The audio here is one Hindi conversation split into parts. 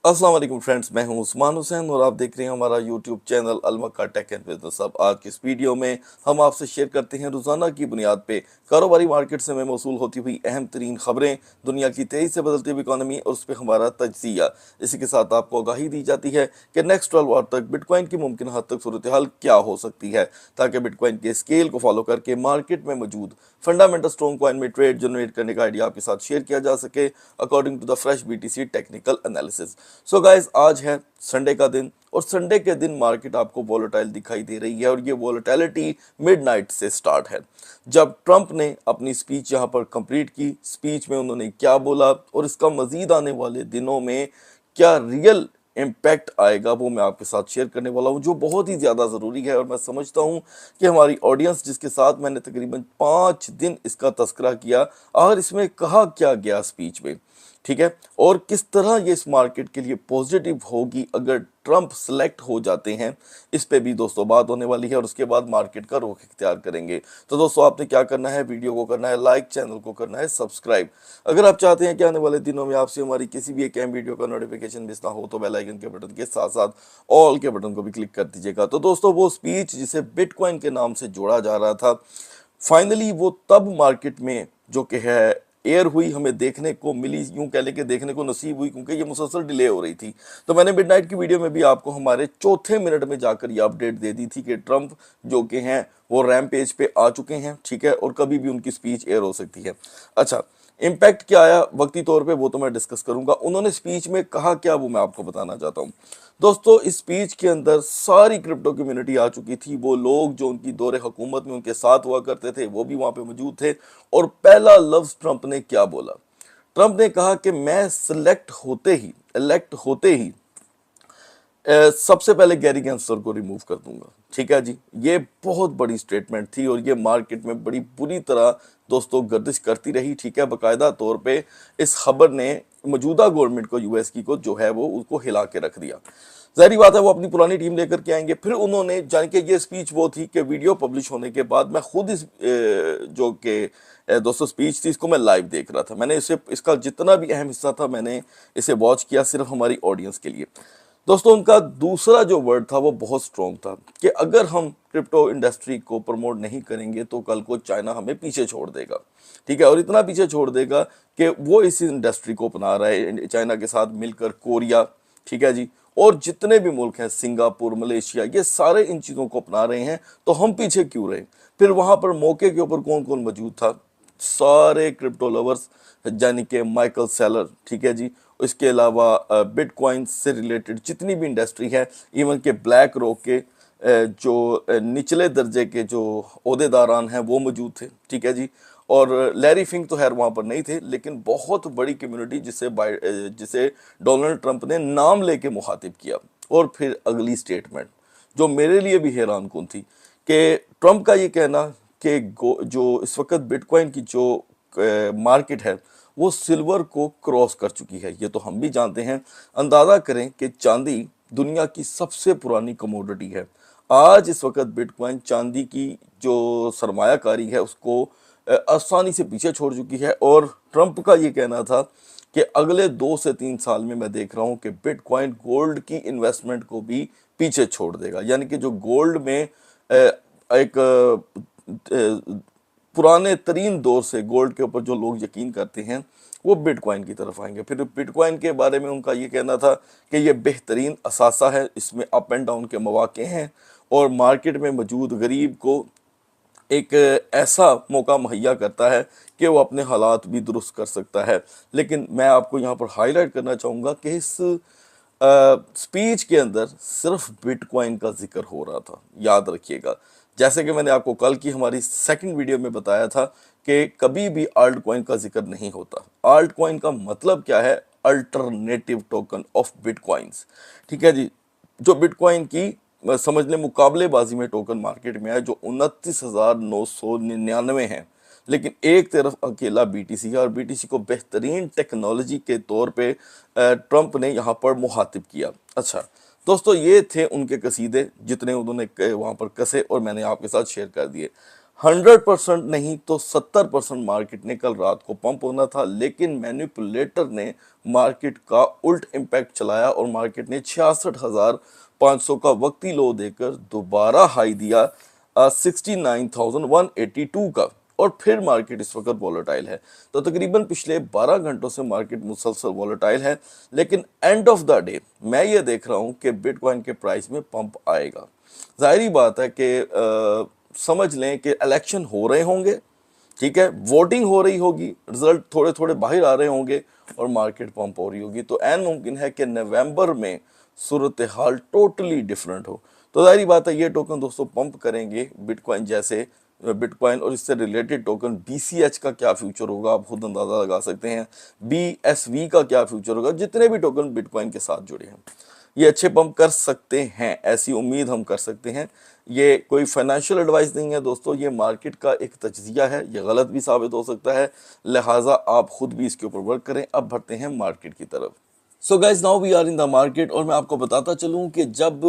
अस्सलाम वालेकुम फ्रेंड्स, मैं हूं उस्मान हुसैन और आप देख रहे हैं हमारा YouTube channel Almakka tech and business. अब आज की इस वीडियो में हम आपसे शेयर करते हैं रोज़ाना की बुनियाद पे कारोबारी मार्केट से में मौसूल होती हुई अहम तरीन खबरें, दुनिया की तेज़ी से बदलती हुई इकानमी और उस पर हमारा तज्जिया। इसी के साथ आपको आगाही दी जाती है कि नेक्स्ट 12 आवर तक बिटकॉइन की मुमकिन हद तक सूरत हाल क्या हो सकती है, ताकि बिटकॉइन के स्केल को फॉलो करके मार्केट में मौजूद फंडामेंटल स्ट्रॉन्ग कॉइन में ट्रेड जनरेट करने का आइडिया आपके साथ शेयर किया जा सके according to the fresh BTC technical analysis. So guys, आज है संडे का दिन और संडे के दिन मार्केट आपको वोलेटाइल दिखाई दे रही है और ये वोलेटिलिटी मिडनाइट से स्टार्ट है। जब ट्रंप ने अपनी स्पीच यहाँ पर कंप्लीट की, स्पीच में उन्होंने क्या बोला और इसका मजीद आने वाले दिनों में क्या रियल इम्पैक्ट आएगा, वो मैं आपके साथ शेयर करने वाला हूँ, जो बहुत ही ज़्यादा ज़रूरी है। और मैं समझता हूँ कि हमारी ऑडियंस जिसके साथ मैंने तकरीबन 5 दिन इसका तस्करा किया, आखिर इसमें कहा क्या गया स्पीच में, ठीक है, और किस तरह ये इस मार्केट के लिए पॉजिटिव होगी अगर ट्रंप सेलेक्ट हो जाते हैं, इस पे भी दोस्तों बात होने वाली है। और उसके बाद मार्केट का रुख इख्तियार करेंगे। तो दोस्तों, आपने क्या करना है, वीडियो को करना है लाइक, चैनल को करना है सब्सक्राइब। अगर आप चाहते हैं कि आने वाले दिनों में आपसे हमारी किसी भी एक अहम वीडियो का नोटिफिकेशन मिस ना हो, तो बेल आइकन के बटन के साथ साथ ऑल के बटन को भी क्लिक कर दीजिएगा। तो दोस्तों, वो स्पीच जिसे बिटकॉइन के नाम से जोड़ा जा रहा था, फाइनली वो तब मार्केट में जो कि है एयर हुई, हमें देखने को मिली, यूं कह लेके देखने को नसीब हुई, क्योंकि ये मुसलसल डिले हो रही थी। तो मैंने मिडनाइट की वीडियो में भी आपको हमारे चौथे मिनट में जाकर ये अपडेट दे दी थी कि ट्रंप जो कि हैं वो रैम पेज पे आ चुके हैं, ठीक है, और कभी भी उनकी स्पीच एयर हो सकती है। अच्छा, इम्पैक्ट क्या आया वक्ती तौर पे वो तो मैं डिस्कस करूंगा। उन्होंने स्पीच में कहा क्या वो मैं आपको बताना चाहता हूँ। दोस्तों, इस स्पीच के अंदर सारी क्रिप्टो कम्युनिटी आ चुकी थी। वो लोग जो उनकी दौरे हुकूमत में उनके साथ हुआ करते थे वो भी वहां पे मौजूद थे। और पहला लफ्ज ट्रंप ने क्या बोला? ट्रंप ने कहा कि मैं सिलेक्ट होते ही, इलेक्ट होते ही सबसे पहले गैरी गैंसलर को रिमूव कर दूंगा। ठीक है जी, ये बहुत बड़ी स्टेटमेंट थी और ये मार्केट में बड़ी बुरी तरह दोस्तों गर्दिश करती रही। ठीक है, बाकायदा तौर पे इस खबर ने मौजूदा गवर्नमेंट को, यूएस की को जो है वो उसको हिला के रख दिया। जाहिर बात है वो अपनी पुरानी टीम लेकर के आएंगे। फिर उन्होंने, जान के ये स्पीच वो थी कि वीडियो पब्लिश होने के बाद मैं खुद इस जो कि दोस्तों स्पीच थी, इसको मैं लाइव देख रहा था। मैंने इसे, इसका जितना भी अहम हिस्सा था मैंने इसे वॉच किया सिर्फ हमारी ऑडियंस के लिए। दोस्तों, उनका दूसरा जो वर्ड था वो बहुत स्ट्रॉन्ग था कि अगर हम क्रिप्टो इंडस्ट्री को प्रमोट नहीं करेंगे तो कल को चाइना हमें पीछे छोड़ देगा। ठीक है, और इतना पीछे छोड़ देगा कि वो इस इंडस्ट्री को अपना रहा है चाइना के साथ मिलकर, कोरिया, ठीक है जी, और जितने भी मुल्क हैं, सिंगापुर, मलेशिया, ये सारे इन चीज़ों को अपना रहे हैं, तो हम पीछे क्यों रहे? फिर वहाँ पर मौके के ऊपर कौन कौन मौजूद था? सारे क्रिप्टो लवर्स, यानी कि माइकल सेलर, ठीक है जी, इसके अलावा बिटकॉइन से रिलेटेड जितनी भी इंडस्ट्री है, इवन के ब्लैक रॉक के जो निचले दर्जे के जो ओहदेदारान हैं वो मौजूद थे। ठीक है जी, और लैरी फिंक तो खैर वहाँ पर नहीं थे, लेकिन बहुत बड़ी कम्युनिटी जिसे डोनाल्ड ट्रंप ने नाम लेके मुखातिब किया। और फिर अगली स्टेटमेंट जो मेरे लिए भी हैरान कौन थी कि ट्रंप का ये कहना कि जो इस वक्त बिटकॉइन की जो मार्केट है वो सिल्वर को क्रॉस कर चुकी है। ये तो हम भी जानते हैं। अंदाज़ा करें कि चांदी दुनिया की सबसे पुरानी कमोडिटी है। आज इस वक्त बिटकॉइन चांदी की जो सरमायाकारी है उसको आसानी से पीछे छोड़ चुकी है। और ट्रंप का ये कहना था कि अगले 2 से 3 साल में मैं देख रहा हूँ कि बिटकॉइन गोल्ड की इन्वेस्टमेंट को भी पीछे छोड़ देगा। यानी कि जो गोल्ड में एक पुराने तरीन दौर से गोल्ड के ऊपर जो लोग यकीन करते हैं वो बिटकॉइन की तरफ आएंगे। फिर बिटकॉइन के बारे में उनका ये कहना था कि ये बेहतरीन असासा है, इसमें अप एंड डाउन के मौके हैं और मार्केट में मौजूद गरीब को एक ऐसा मौका मुहैया करता है कि वो अपने हालात भी दुरुस्त कर सकता है। लेकिन मैं आपको यहाँ पर हाईलाइट करना चाहूँगा कि इस स्पीच के अंदर सिर्फ बिटकॉइन का जिक्र हो रहा था, याद रखिएगा। जैसे कि मैंने आपको कल की हमारी सेकंड वीडियो में बताया था कि कभी भी आल्ट कॉइन का जिक्र नहीं होता। आल्ट कॉइन का मतलब क्या है? Alternative token of bitcoins. ठीक है जी, जो बिटकॉइन की समझ लें मुकाबलेबाजी में टोकन मार्केट में है जो 29,999 हैं, लेकिन एक तरफ अकेला बीटीसी है और बीटीसी को बेहतरीन टेक्नोलॉजी के तौर पे ट्रंप ने यहाँ पर मुखातिब किया। अच्छा दोस्तों, ये थे उनके कसीदे जितने उन्होंने वहाँ पर कसे और मैंने आपके साथ शेयर कर दिए। 100% नहीं तो 70% मार्केट ने कल रात को पंप होना था, लेकिन मैनिपुलेटर ने मार्केट का उल्ट इम्पैक्ट चलाया और मार्केट ने 66,500 का वक्ती लो देकर दोबारा हाई दिया 69,182 का, और फिर मार्केट इस वक्त वॉलेटाइल है। तो तकरीबन पिछले 12 घंटों से मार्केट मुसलसल वॉलेटाइल है, लेकिन एंड ऑफ द डे मैं ये देख रहा हूँ कि बिटकॉइन के प्राइस में पंप आएगा। जाहिर बात है कि समझ लें कि इलेक्शन हो रहे होंगे, ठीक है, वोटिंग हो रही होगी, रिजल्ट थोड़े थोड़े बाहर आ रहे होंगे और मार्केट पंप हो रही होगी, तो ऐन मुमकिन है कि नवंबर में सूरत हाल टोटली डिफरेंट हो। तो जाहिर बात है ये टोकन दोस्तों पंप करेंगे बिटकॉइन जैसे। बिटकॉइन और इससे रिलेटेड टोकन BCH का क्या फ्यूचर होगा आप खुद अंदाज़ा लगा सकते हैं, BSV का क्या फ्यूचर होगा, जितने भी टोकन बिटकॉइन के साथ जुड़े हैं ये अच्छे पंप कर सकते हैं, ऐसी उम्मीद हम कर सकते हैं। ये कोई फाइनेंशियल एडवाइस नहीं है दोस्तों, ये मार्केट का एक तज्जिया है, ये गलत भी साबित हो सकता है, लिहाजा आप खुद भी इसके ऊपर वर्क करें। अब बढ़ते हैं मार्केट की तरफ। So guys now we are in the market, और मैं आपको बताता चलूं कि जब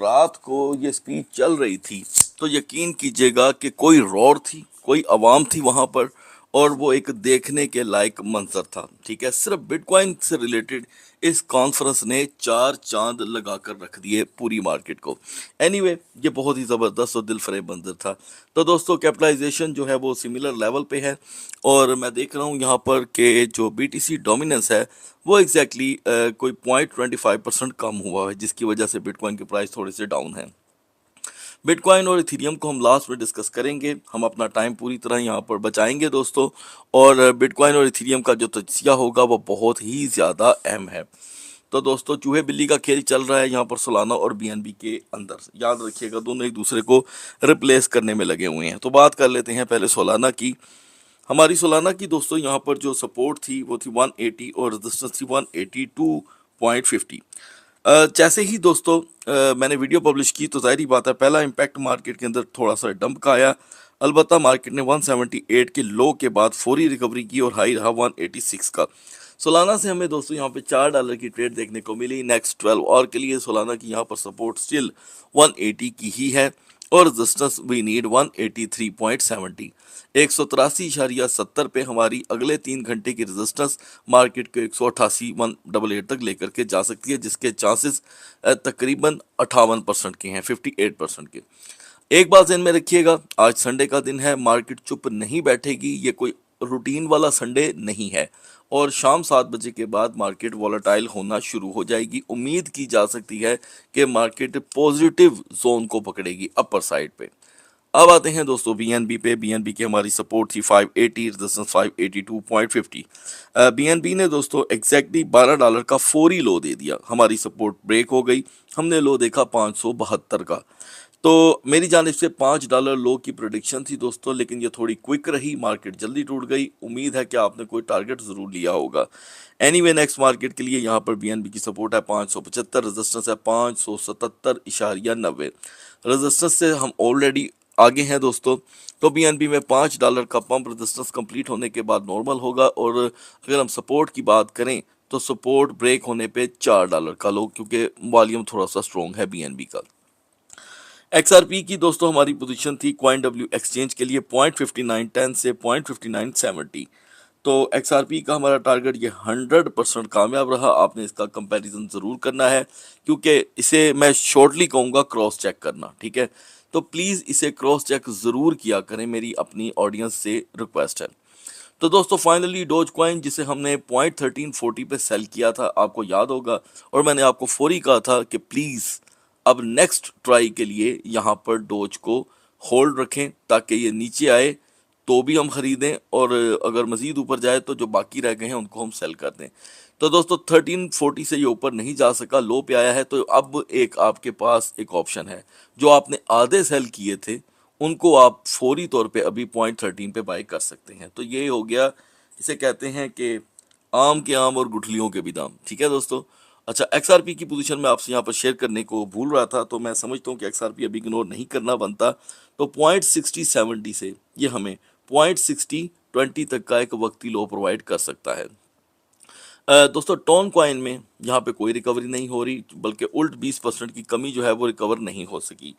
रात को ये स्पीच चल रही थी तो यकीन कीजिएगा कि कोई रोर थी, कोई आवाम थी वहां पर, और वो एक देखने के लायक मंजर था। ठीक है, सिर्फ बिटकॉइन से रिलेटेड इस कॉन्फ्रेंस ने 4 चांद लगा कर रख दिए पूरी मार्केट को। एनीवे ये बहुत ही ज़बरदस्त और दिल फरेब मंजर था। तो दोस्तों कैपिटलाइजेशन जो है वो सिमिलर लेवल पे है, और मैं देख रहा हूँ यहाँ पर कि जो BTC डोमिनेंस है वो एग्जैक्टली कोई 0.25% कम हुआ है, जिसकी वजह से बिटकॉइन के प्राइस थोड़े से डाउन है। बिटकॉइन और इथेरियम को हम लास्ट में डिस्कस करेंगे, हम अपना टाइम पूरी तरह यहाँ पर बचाएंगे दोस्तों, और बिटकॉइन और इथेरियम का जो तजिया होगा वो बहुत ही ज़्यादा अहम है। तो दोस्तों चूहे बिल्ली का खेल चल रहा है यहाँ पर सोलाना और BNB के अंदर, याद रखिएगा दोनों एक दूसरे को रिप्लेस करने में लगे हुए हैं। तो बात कर लेते हैं पहले सोलाना की। हमारी सोलाना की दोस्तों यहाँ पर जो सपोर्ट थी वो थी 180 और रेजिस्टेंस थी 182.50। जैसे ही दोस्तों मैंने वीडियो पब्लिश की तो जाहिर बात है पहला इम्पैक्ट मार्केट के अंदर थोड़ा सा डंप का आया। अलबत्ता मार्केट ने 178 के लो के बाद फौरी रिकवरी की और हाई रहा 186 का। सोलाना से हमें दोस्तों यहाँ पे $4 की ट्रेड देखने को मिली नेक्स्ट 12 आवर के लिए। सोलाना की यहाँ पर सपोर्ट स्टिल 180 की ही है और रेजिस्टेंस वी नीड 183.70। 183.70 पे हमारी अगले 3 घंटे की रेजिस्टेंस मार्केट को 188 तक लेकर के जा सकती है, जिसके चांसेस तकरीबन 58% के हैं, 58% के। एक बात ध्यान में रखिएगा, आज संडे का दिन है, मार्केट चुप नहीं बैठेगी, ये कोई रूटीन वाला संडे नहीं है, और शाम 7 बजे के बाद मार्केट वॉलेटाइल होना शुरू हो जाएगी। उम्मीद की जा सकती है कि मार्केट पॉजिटिव जोन को पकड़ेगी अपर साइड पे। अब आते हैं दोस्तों BNB पे। BNB की हमारी सपोर्ट थी 580, रेजिस्टेंस 582.50। BNB ने दोस्तों एग्जैक्टली $12 का फौरी लो दे दिया, हमारी सपोर्ट ब्रेक हो गई, हमने लो देखा 572 का। तो मेरी जानिब से $5 लो की प्रेडिक्शन थी दोस्तों, लेकिन ये थोड़ी क्विक रही, मार्केट जल्दी टूट गई। उम्मीद है कि आपने कोई टारगेट ज़रूर लिया होगा। एनीवे नेक्स्ट मार्केट के लिए यहाँ पर BNB की सपोर्ट है 575, रेजिस्टेंस है 577.90। रेजिस्टेंस से हम ऑलरेडी आगे हैं दोस्तों। तो BNB में $5 का पंप रेजिस्टेंस कंप्लीट होने के बाद नॉर्मल होगा, और अगर हम सपोर्ट की बात करें तो सपोर्ट ब्रेक होने पे $4 का लो, क्योंकि वॉल्यूम थोड़ा सा स्ट्रॉन्ग है BNB का। XRP की दोस्तों हमारी पोजीशन थी CoinW एक्सचेंज के लिए 0.5910 से 0.5970। तो XRP का हमारा टारगेट ये 100% कामयाब रहा। आपने इसका कंपैरिजन ज़रूर करना है, क्योंकि इसे मैं शॉर्टली कहूँगा क्रॉस चेक करना, ठीक है। तो प्लीज़ इसे क्रॉस चेक ज़रूर किया करें, मेरी अपनी ऑडियंस से रिक्वेस्ट है। तो दोस्तों फाइनली डोज कॉइन, जिसे हमने 0.1340 पे सेल किया था, आपको याद होगा, और मैंने आपको फौरी कहा था कि प्लीज़ अब नेक्स्ट ट्राई के लिए यहाँ पर डोज को होल्ड रखें, ताकि ये नीचे आए तो भी हम ख़रीदें, और अगर मज़ीद ऊपर जाए तो जो बाकी रह गए हैं उनको हम सेल कर दें। तो दोस्तों 1340 से ये ऊपर नहीं जा सका, लो पे आया है, तो अब एक आपके पास एक ऑप्शन है, जो आपने आधे सेल किए थे उनको आप फौरी तौर पे अभी 0.13 पे बाय कर सकते हैं। तो ये हो गया, इसे कहते हैं कि आम के आम और गुठलियों के भी दाम, ठीक है दोस्तों। अच्छा, XRP की पोजीशन में आपसे यहाँ पर शेयर करने को भूल रहा था, तो मैं समझता हूँ कि XRP अभी इग्नोर नहीं करना बनता। तो 0.6070 से ये हमें 0.6020 तक का एक वक्ती लो प्रोवाइड कर सकता है। दोस्तों टोन कॉइन में यहाँ पे कोई रिकवरी नहीं हो रही, बल्कि उल्ट 20% की कमी जो है वो रिकवर नहीं हो सकी।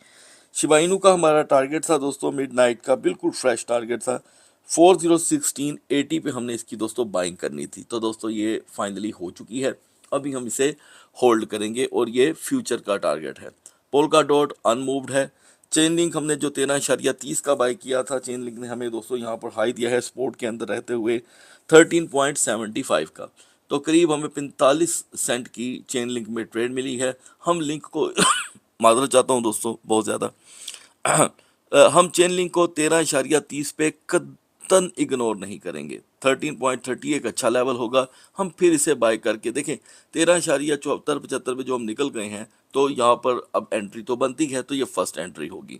शिबा इनू का हमारा टारगेट था दोस्तों मिडनाइट का, बिल्कुल फ्रेश टारगेट था 401680 पे हमने इसकी दोस्तों बाइंग करनी थी। तो दोस्तों ये फाइनली हो चुकी है, अभी हम इसे होल्ड करेंगे और ये फ्यूचर का टारगेट है। पोल्का डॉट अनमूव्ड है। चेन लिंक हमने जो 13.30 का बाई किया था, चेन लिंक ने हमें दोस्तों यहाँ पर हाई दिया है स्पोर्ट के अंदर रहते हुए 13.75 का। तो करीब हमें 45 सेंट की चेन लिंक में ट्रेड मिली है। हम लिंक को माजरत चाहता हूँ दोस्तों बहुत ज़्यादा हम चेन लिंक को 13.30 पे कतन इग्नोर नहीं करेंगे। 13.30 एक अच्छा लेवल होगा, हम फिर इसे बाय करके देखें। 13.74-75 पे जो हम निकल गए हैं, तो यहाँ पर अब एंट्री तो बनती है, तो ये फर्स्ट एंट्री होगी।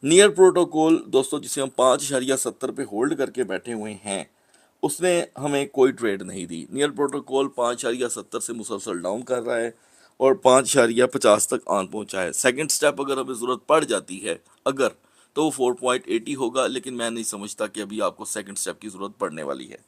नियर प्रोटोकॉल दोस्तों जिसे हम 5.70 पे होल्ड करके बैठे हुए हैं, उसने हमें कोई ट्रेड नहीं दी। नियर प्रोटोकॉल 5.70 से मुसलसल डाउन कर रहा है और 5.50 तक आन पहुंचा है। सेकंड स्टेप अगर हमें ज़रूरत पड़ जाती है अगर, तो वो 4.80 होगा, लेकिन मैं नहीं समझता कि अभी आपको सेकंड स्टेप की ज़रूरत पड़ने वाली है।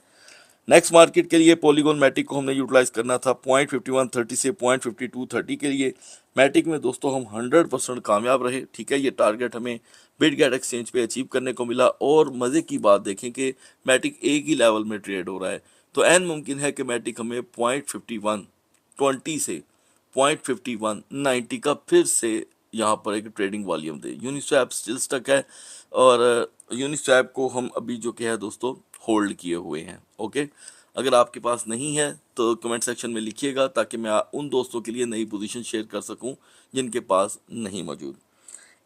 नेक्स्ट मार्केट के लिए पॉलीगॉन मैटिक को हमने यूटिलाइज करना था 0.5130 से 0.5230 के लिए। मैटिक में दोस्तों हम 100% कामयाब रहे, ठीक है। ये टारगेट हमें बिटगेट एक्सचेंज पे अचीव करने को मिला और मज़े की बात देखें कि मैटिक एक ही लेवल में ट्रेड हो रहा है, तो एन मुमकिन है कि मैटिक हमें 0.5120 से 0.5190 का फिर से यहाँ पर एक ट्रेडिंग वॉल्यूम दे। यूनिस्वैप स्टिल स्टक है और यूनिस्वैप को हम अभी जो कि है दोस्तों होल्ड किए हुए हैं। ओके, अगर आपके पास नहीं है तो कमेंट सेक्शन में लिखिएगा, ताकि मैं उन दोस्तों के लिए नई पोजीशन शेयर कर सकूं जिनके पास नहीं मौजूद।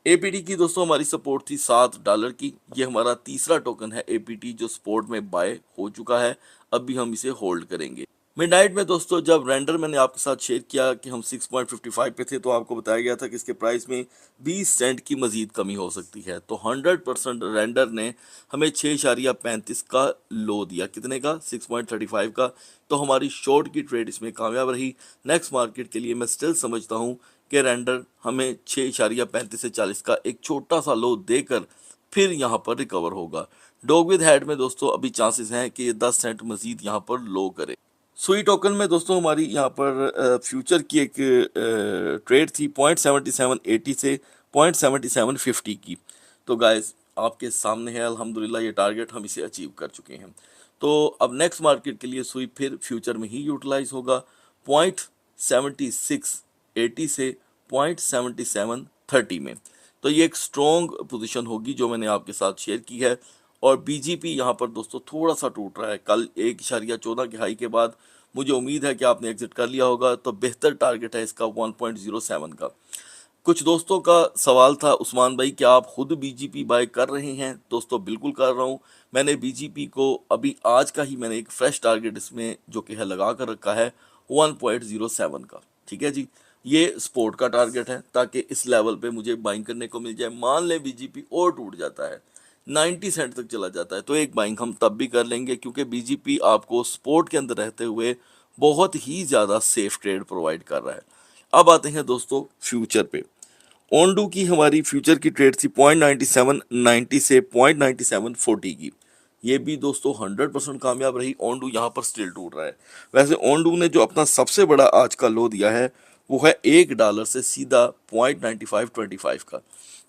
एपीटी की दोस्तों हमारी सपोर्ट थी $7 की। ये हमारा तीसरा टोकन है एपीटी जो सपोर्ट में बाय हो चुका है, अब भी हम इसे होल्ड करेंगे। मिडनाइट में दोस्तों जब रेंडर मैंने आपके साथ शेयर किया कि हम 6.55 पे थे, तो आपको बताया गया था कि इसके प्राइस में 20 सेंट की मजीद कमी हो सकती है। तो 100% रेंडर ने हमें 6.35 का लो दिया। कितने का? 6.35 का। तो हमारी शॉर्ट की ट्रेड इसमें कामयाब रही। नेक्स्ट मार्केट के लिए मैं स्टिल समझता हूँ कि रेंडर हमें 6.35 से 40 का एक छोटा सा लो देकर फिर यहाँ पर रिकवर होगा। डॉग विद हेड में दोस्तों अभी चांसेस हैं कि ये 10 सेंट मजीद यहाँ पर लो करे। सुई टोकन में दोस्तों हमारी यहाँ पर फ्यूचर की एक ट्रेड थी 0.7780 से 0.7750 की। तो गाइस आपके सामने है अल्हम्दुलिल्लाह ये टारगेट हम इसे अचीव कर चुके हैं। तो अब नेक्स्ट मार्केट के लिए सुई फिर फ्यूचर में ही यूटिलाइज होगा 0.7680 से 0.7730 में। तो ये एक स्ट्रॉन्ग पोजीशन होगी जो मैंने आपके साथ शेयर की है। और बीजीपी यहाँ पर दोस्तों थोड़ा सा टूट रहा है। कल 1.14 की हाई के बाद मुझे उम्मीद है कि आपने एग्जिट कर लिया होगा, तो बेहतर टारगेट है इसका 1.07 का। कुछ दोस्तों का सवाल था, उस्मान भाई क्या आप खुद बीजीपी बाय कर रहे हैं? दोस्तों बिल्कुल कर रहा हूँ। मैंने बीजीपी को अभी आज का ही मैंने एक फ्रेश टारगेट इसमें जो कि है लगा कर रखा है 1.07 का, ठीक है जी। ये सपोर्ट का टारगेट है ताकि इस लेवल पे मुझे बाइंग करने को मिल जाए। मान ले बीजीपी और टूट जाता है 90 सेंट तक चला जाता है, तो एक बाइंग हम तब भी कर लेंगे, क्योंकि बीजीपी आपको सपोर्ट के अंदर रहते हुए बहुत ही ज़्यादा सेफ ट्रेड प्रोवाइड कर रहा है। अब आते हैं दोस्तों फ्यूचर पे। ओंडू की हमारी फ्यूचर की ट्रेड थी 0.9790 से 0.9740 की। ये भी दोस्तों 100% कामयाब रही। ओंडू यहाँ पर स्टिल टूट रहा है। वैसे ओंडू ने जो अपना सबसे बड़ा आज का लो दिया है वो है $1 से सीधा 0.9525 का।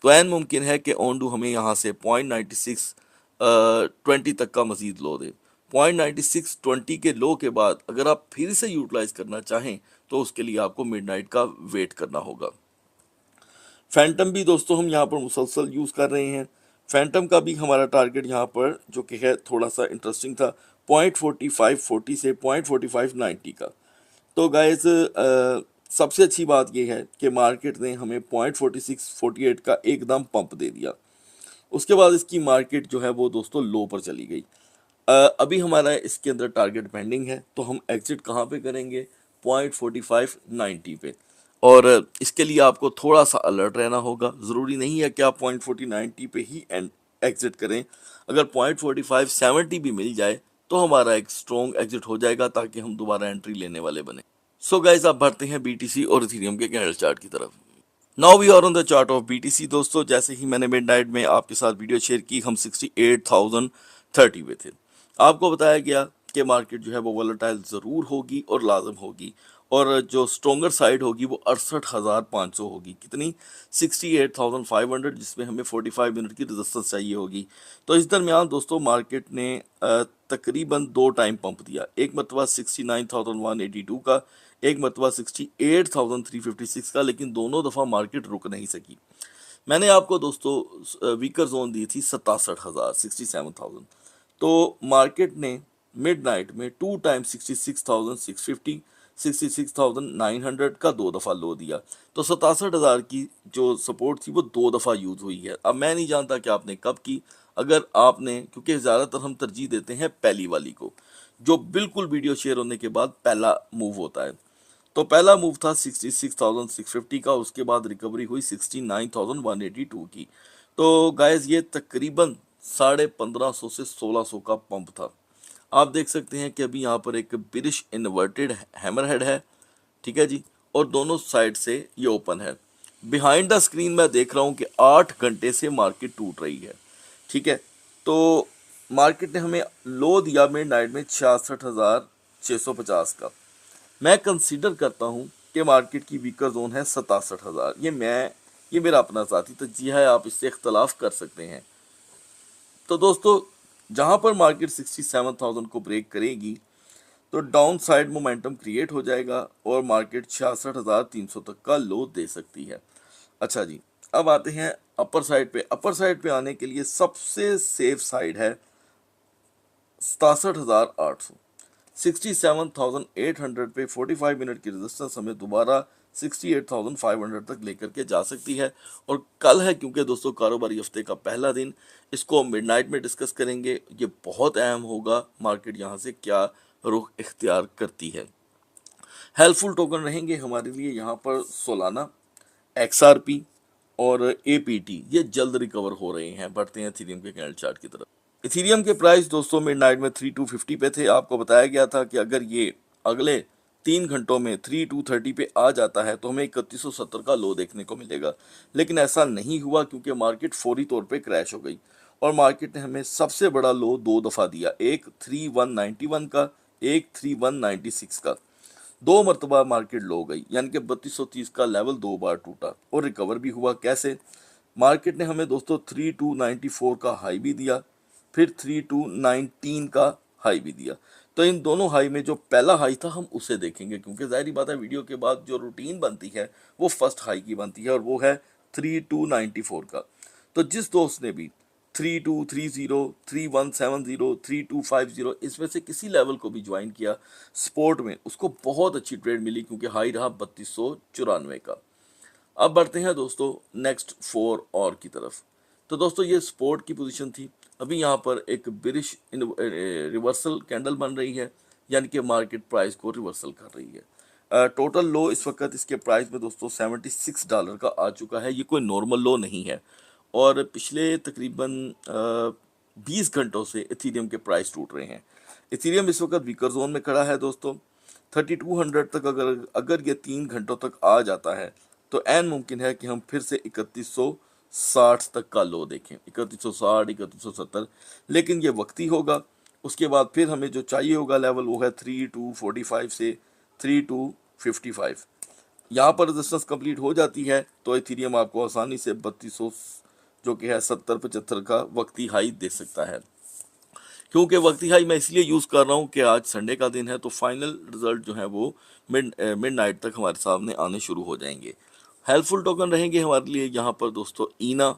तो एन मुमकिन है कि ओंडू हमें यहाँ से 0.9620 तक का मजीद लो दे। 0.9620 के लो के बाद अगर आप फिर से यूटिलाइज करना चाहें तो उसके लिए आपको मिडनाइट का वेट करना होगा। फैंटम भी दोस्तों हम यहाँ पर मुसलसल यूज़ कर रहे हैं। फैंटम का भी हमारा टारगेट यहाँ पर जो कि है थोड़ा सा इंटरेस्टिंग था 0.4540 से 0.4590 का। तो गाइस सबसे अच्छी बात यह है कि मार्केट ने हमें 0.4648 का एकदम पंप दे दिया। उसके बाद इसकी मार्केट जो है वो दोस्तों लो पर चली गई। अभी हमारा इसके अंदर टारगेट पेंडिंग है, तो हम एग्जिट कहाँ पे करेंगे? 0.4590 पे। और इसके लिए आपको थोड़ा सा अलर्ट रहना होगा। ज़रूरी नहीं है कि आप 0.4090 पे ही एग्जिट करें। अगर 0.4570 भी मिल जाए तो हमारा एक स्ट्रॉन्ग एग्जिट हो जाएगा, ताकि हम दोबारा एंट्री लेने वाले बने। सो गाइस आप बढ़ते हैं बीटीसी और इथेरियम के कैंडल चार्ट की तरफ। Now we are on the chart of BTC दोस्तों। जैसे ही मैंने मिडनाइट में आपके साथ वीडियो शेयर की, हम 68,030 पे थे। आपको बताया गया कि मार्केट जो है वो वोलेटाइल ज़रूर होगी और लाजम होगी, और जो स्ट्रोंगर साइड होगी वो 68,500 होगी। कितनी? 68,500, जिसमें हमें 45 मिनट की रेजिस्टेंस चाहिए होगी। तो इस दरमियान दोस्तों मार्केट ने तकरीबन 2 टाइम पंप दिया, एक मरतबा 69,182 का, एक मरतबा 68,356 का, लेकिन दोनों दफ़ा मार्केट रुक नहीं सकी। मैंने आपको दोस्तों वीकर जोन दी थी 67,000, 67,000। तो मार्केट ने मिडनाइट में 2 टाइम 66,650, 66,900 का 2 दफ़ा लो दिया। तो 67,000 की जो सपोर्ट थी वो 2 दफ़ा यूज़ हुई है। अब मैं नहीं जानता कि आपने कब की, अगर आपने, क्योंकि ज़्यादातर हम तरजीह देते हैं पहली वाली को, जो बिल्कुल वीडियो शेयर होने के बाद पहला मूव होता है। तो पहला मूव था 66,650 का, उसके बाद रिकवरी हुई 69,182 की। तो गाइस ये तकरीबन 1550 से 1600 का पंप था। आप देख सकते हैं कि अभी यहाँ पर एक बिरिश इन्वर्टेड हैमरहेड है, ठीक है जी, और दोनों साइड से ये ओपन है। बिहाइंड द स्क्रीन मैं देख रहा हूँ कि 8 घंटे से मार्केट टूट रही है, ठीक है। तो मार्केट ने हमें लो दिया मिड नाइट में 66,650 का। मैं कंसीडर करता हूँ कि मार्केट की वीकर जोन है 67,000। ये मेरा अपना ज़ाती तज्जिया है, आप इससे इख्तलाफ कर सकते हैं। तो दोस्तों जहाँ पर मार्केट 67,000 को ब्रेक करेगी तो डाउन साइड मोमेंटम क्रिएट हो जाएगा और मार्केट 66,300 तक का लो दे सकती है। अच्छा जी, अब आते हैं अपर साइड पे। अपर साइड पे आने के लिए सबसे सेफ साइड है 67,800। 67,800 पे 45 मिनट की रेजिस्टेंस हमें दोबारा 68,500 तक लेकर के जा सकती है। और कल है, क्योंकि दोस्तों कारोबारी हफ्ते का पहला दिन, इसको मिडनाइट में डिस्कस करेंगे। ये बहुत अहम होगा मार्केट यहाँ से क्या रुख इख्तियार करती है। हेल्पफुल टोकन रहेंगे हमारे लिए यहाँ पर सोलाना, XRP और APT, ये जल्द रिकवर हो रहे हैं। बढ़ते हैं इथेरियम के कैंडल चार्ट की तरफ। इथेरियम के प्राइस दोस्तों मिडनाइट में 3250 पे थे। आपको बताया गया था कि अगर ये अगले 3 घंटों में 3230 पे आ जाता है तो हमें 3170 का लो देखने को मिलेगा, लेकिन ऐसा नहीं हुआ क्योंकि मार्केट फौरी तौर पे क्रैश हो गई और मार्केट ने हमें सबसे बड़ा लो 2 दफ़ा दिया, एक 3191 का, एक 3196 का। 2 मरतबा मार्केट लो गई, यानी कि 3230 का लेवल 2 बार टूटा और रिकवर भी हुआ। कैसे? मार्केट ने हमें दोस्तों 3294 का हाई भी दिया, फिर 3219 का हाई भी दिया। तो इन दोनों हाई में जो पहला हाई था हम उसे देखेंगे, क्योंकि जाहिर बात है वीडियो के बाद जो रूटीन बनती है वो फर्स्ट हाई की बनती है और वो है 3294 का। तो जिस दोस्त ने भी 3230, 3170, 3250 इसमें से किसी लेवल को भी ज्वाइन किया स्पोर्ट में, उसको बहुत अच्छी ट्रेड मिली, क्योंकि हाई रहा 3294 का। अब बढ़ते हैं दोस्तों नेक्स्ट 4 और की तरफ। तो दोस्तों ये सपोर्ट की पोजीशन थी। अभी यहाँ पर एक बिरिश रिवर्सल कैंडल बन रही है, यानी कि मार्केट प्राइस को रिवर्सल कर रही है। टोटल लो इस वक्त इसके प्राइस में दोस्तों $76 का आ चुका है। ये कोई नॉर्मल लो नहीं है और पिछले तकरीबन 20 घंटों से इथेरियम के प्राइस टूट रहे हैं। इथेरियम इस वक्त वीकर जोन में खड़ा है दोस्तों। 3200 तक अगर ये 3 घंटों तक आ जाता है तो ऐन मुमकिन है कि हम फिर से 3160 तक का लो देखें, 3160, 3170, लेकिन ये वक्ती होगा। उसके बाद फिर हमें जो चाहिए होगा लेवल वो है 3245 से 3255। यहाँ पर रेजिस्टेंस कंप्लीट हो जाती है तो इथेरियम आपको आसानी से 3200 जो कि है 70-75 का वक्ती हाई दे सकता है। क्योंकि वक्ती हाई मैं इसलिए यूज़ कर रहा हूँ कि आज संडे का दिन है तो फाइनल रिजल्ट जो है वो मिड नाइट तक हमारे सामने आने शुरू हो जाएंगे। हेल्पफुल टोकन रहेंगे हमारे लिए यहाँ पर दोस्तों ईना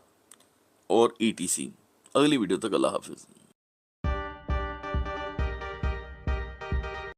और ETC। अगली वीडियो तक अल्लाह हाफिज़।